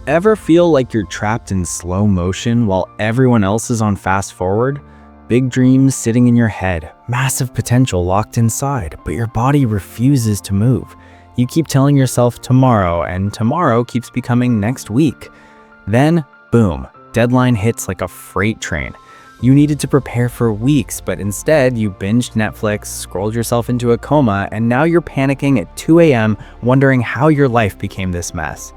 Ever feel like you're trapped in slow motion while everyone else is on fast forward? Big dreams sitting in your head, massive potential locked inside, but your body refuses to move. You keep telling yourself tomorrow, and tomorrow keeps becoming next week. Then, boom, deadline hits like a freight train. You needed to prepare for weeks, but instead you binged Netflix, scrolled yourself into a coma, and now you're panicking at 2 a.m. wondering how your life became this mess.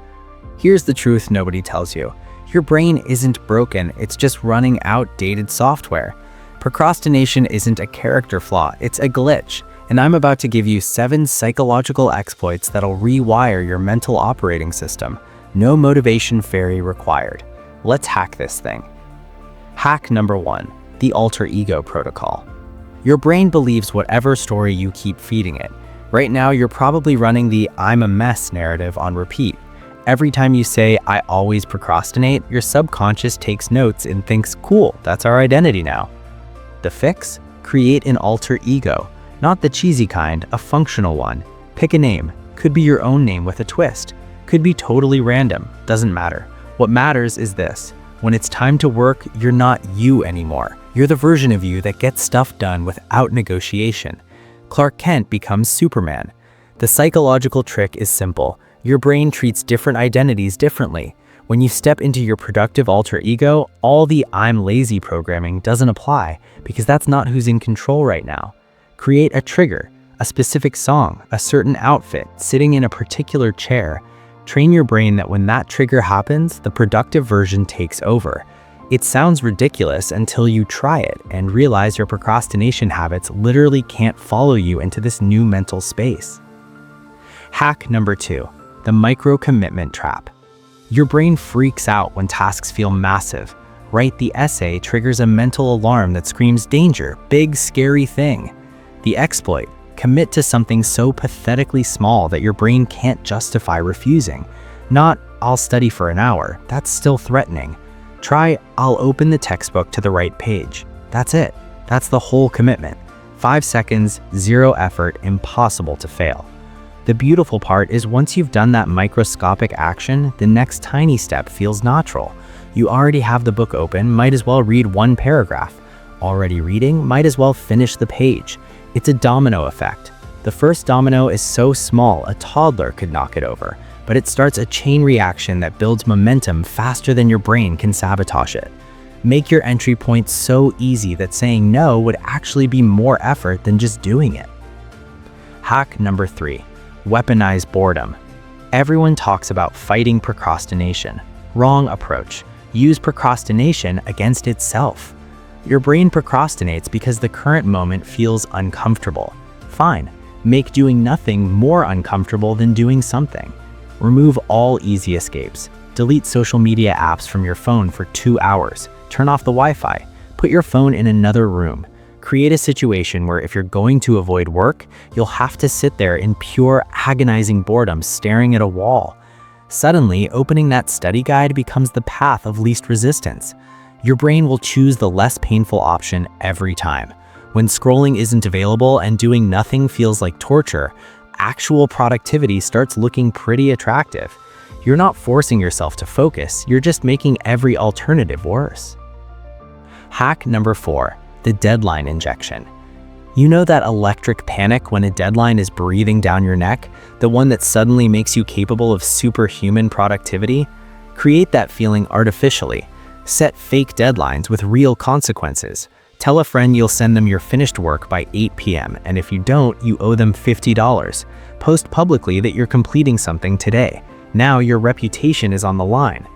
Here's the truth nobody tells you. Your brain isn't broken, it's just running outdated software. Procrastination isn't a character flaw, it's a glitch. And I'm about to give you 7 psychological exploits that'll rewire your mental operating system. No motivation fairy required. Let's hack this thing. Hack number 1, the alter ego protocol. Your brain believes whatever story you keep feeding it. Right now, you're probably running the "I'm a mess" narrative on repeat. Every time you say, "I always procrastinate," your subconscious takes notes and thinks, cool, that's our identity now. The fix? Create an alter ego. Not the cheesy kind, a functional one. Pick a name. Could be your own name with a twist. Could be totally random. Doesn't matter. What matters is this. When it's time to work, you're not you anymore. You're the version of you that gets stuff done without negotiation. Clark Kent becomes Superman. The psychological trick is simple. Your brain treats different identities differently. When you step into your productive alter ego, all the "I'm lazy" programming doesn't apply because that's not who's in control right now. Create a trigger, a specific song, a certain outfit, sitting in a particular chair. Train your brain that when that trigger happens, the productive version takes over. It sounds ridiculous until you try it and realize your procrastination habits literally can't follow you into this new mental space. Hack number 2. The micro-commitment trap. Your brain freaks out when tasks feel massive. Write the essay triggers a mental alarm that screams danger, big scary thing. The exploit. Commit to something so pathetically small that your brain can't justify refusing. Not, "I'll study for an hour." That's still threatening. Try, "I'll open the textbook to the right page." That's it. That's the whole commitment. 5 seconds, 0 effort, impossible to fail. The beautiful part is once you've done that microscopic action, the next tiny step feels natural. You already have the book open, might as well read 1 paragraph. Already reading, might as well finish the page. It's a domino effect. The first domino is so small a toddler could knock it over, but it starts a chain reaction that builds momentum faster than your brain can sabotage it. Make your entry point so easy that saying no would actually be more effort than just doing it. Hack number 3. Weaponize boredom. Everyone talks about fighting procrastination. Wrong approach. Use procrastination against itself. Your brain procrastinates because the current moment feels uncomfortable. Fine, make doing nothing more uncomfortable than doing something. Remove all easy escapes. Delete social media apps from your phone for 2 hours. Turn off the Wi-Fi. Put your phone in another room. Create a situation where if you're going to avoid work, you'll have to sit there in pure agonizing boredom staring at a wall. Suddenly, opening that study guide becomes the path of least resistance. Your brain will choose the less painful option every time. When scrolling isn't available and doing nothing feels like torture, actual productivity starts looking pretty attractive. You're not forcing yourself to focus, you're just making every alternative worse. Hack number 4. The deadline injection. You know that electric panic when a deadline is breathing down your neck? The one that suddenly makes you capable of superhuman productivity? Create that feeling artificially. Set fake deadlines with real consequences. Tell a friend you'll send them your finished work by 8 p.m. and if you don't, you owe them $50. Post publicly that you're completing something today. Now your reputation is on the line.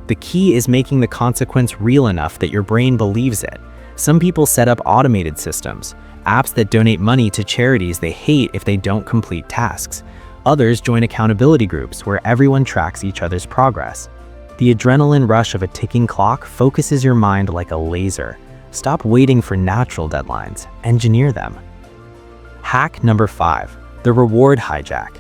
The key is making the consequence real enough that your brain believes it. Some people set up automated systems, apps that donate money to charities they hate if they don't complete tasks. Others join accountability groups where everyone tracks each other's progress. The adrenaline rush of a ticking clock focuses your mind like a laser. Stop waiting for natural deadlines. Engineer them. Hack number 5. The reward hijack.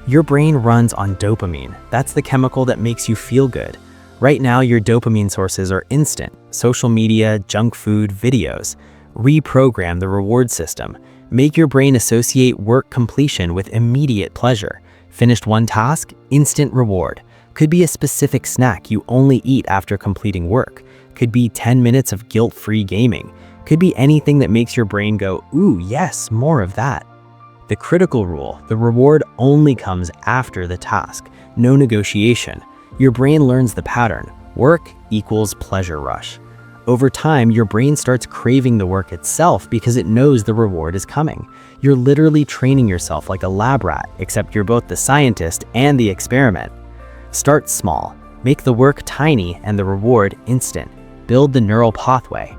Your brain runs on dopamine. That's the chemical that makes you feel good. Right now, your dopamine sources are instant: social media, junk food, videos. Reprogram the reward system. Make your brain associate work completion with immediate pleasure. Finished one task, instant reward. Could be a specific snack you only eat after completing work. Could be 10 minutes of guilt-free gaming. Could be anything that makes your brain go, ooh, yes, more of that. The critical rule: the reward only comes after the task. No negotiation. Your brain learns the pattern. Work equals pleasure rush. Over time, your brain starts craving the work itself because it knows the reward is coming. You're literally training yourself like a lab rat, except you're both the scientist and the experiment. Start small. Make the work tiny and the reward instant. Build the neural pathway.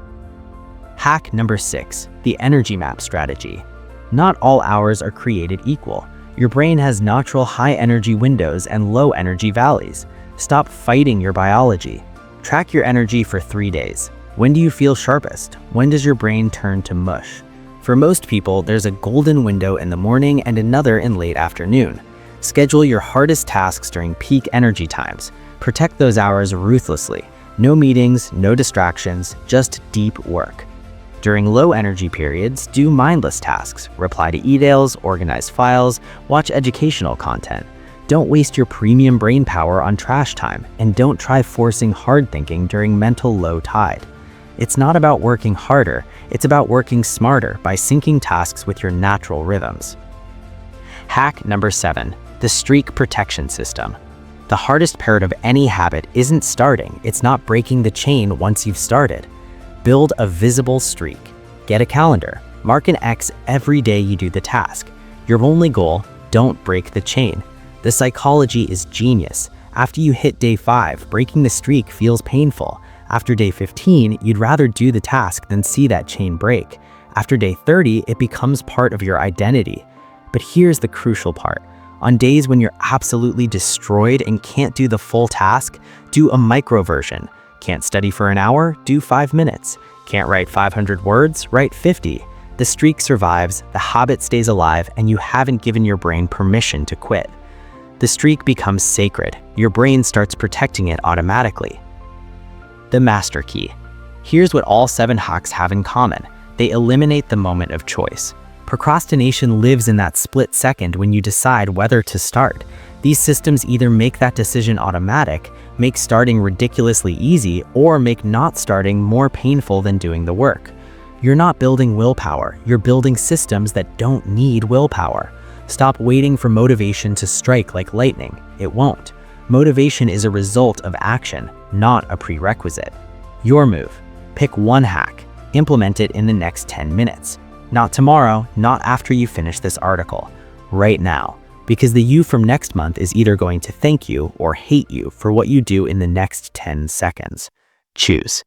Hack number 6, the energy map strategy. Not all hours are created equal. Your brain has natural high energy windows and low energy valleys. Stop fighting your biology. Track your energy for 3 days. When do you feel sharpest? When does your brain turn to mush? For most people, there's a golden window in the morning and another in late afternoon. Schedule your hardest tasks during peak energy times. Protect those hours ruthlessly. No meetings, no distractions, just deep work. During low energy periods, do mindless tasks. Reply to emails, organize files, watch educational content. Don't waste your premium brain power on trash time, and don't try forcing hard thinking during mental low tide. It's not about working harder, it's about working smarter by syncing tasks with your natural rhythms. Hack number 7, the streak protection system. The hardest part of any habit isn't starting, it's not breaking the chain once you've started. Build a visible streak. Get a calendar. Mark an X every day you do the task. Your only goal: don't break the chain. The psychology is genius. After you hit day 5, breaking the streak feels painful. After day 15, you'd rather do the task than see that chain break. After day 30, it becomes part of your identity. But here's the crucial part. On days when you're absolutely destroyed and can't do the full task, do a micro version. Can't study for an hour? Do 5 minutes. Can't write 500 words? Write 50. The streak survives, the habit stays alive, and you haven't given your brain permission to quit. The streak becomes sacred. Your brain starts protecting it automatically. The master key. Here's what all 7 hacks have in common. They eliminate the moment of choice. Procrastination lives in that split second when you decide whether to start. These systems either make that decision automatic, make starting ridiculously easy, or make not starting more painful than doing the work. You're not building willpower, you're building systems that don't need willpower. Stop waiting for motivation to strike like lightning. It won't. Motivation is a result of action, not a prerequisite. Your move. Pick one hack. Implement it in the next 10 minutes. Not tomorrow, not after you finish this article. Right now. Because the you from next month is either going to thank you or hate you for what you do in the next 10 seconds. Choose.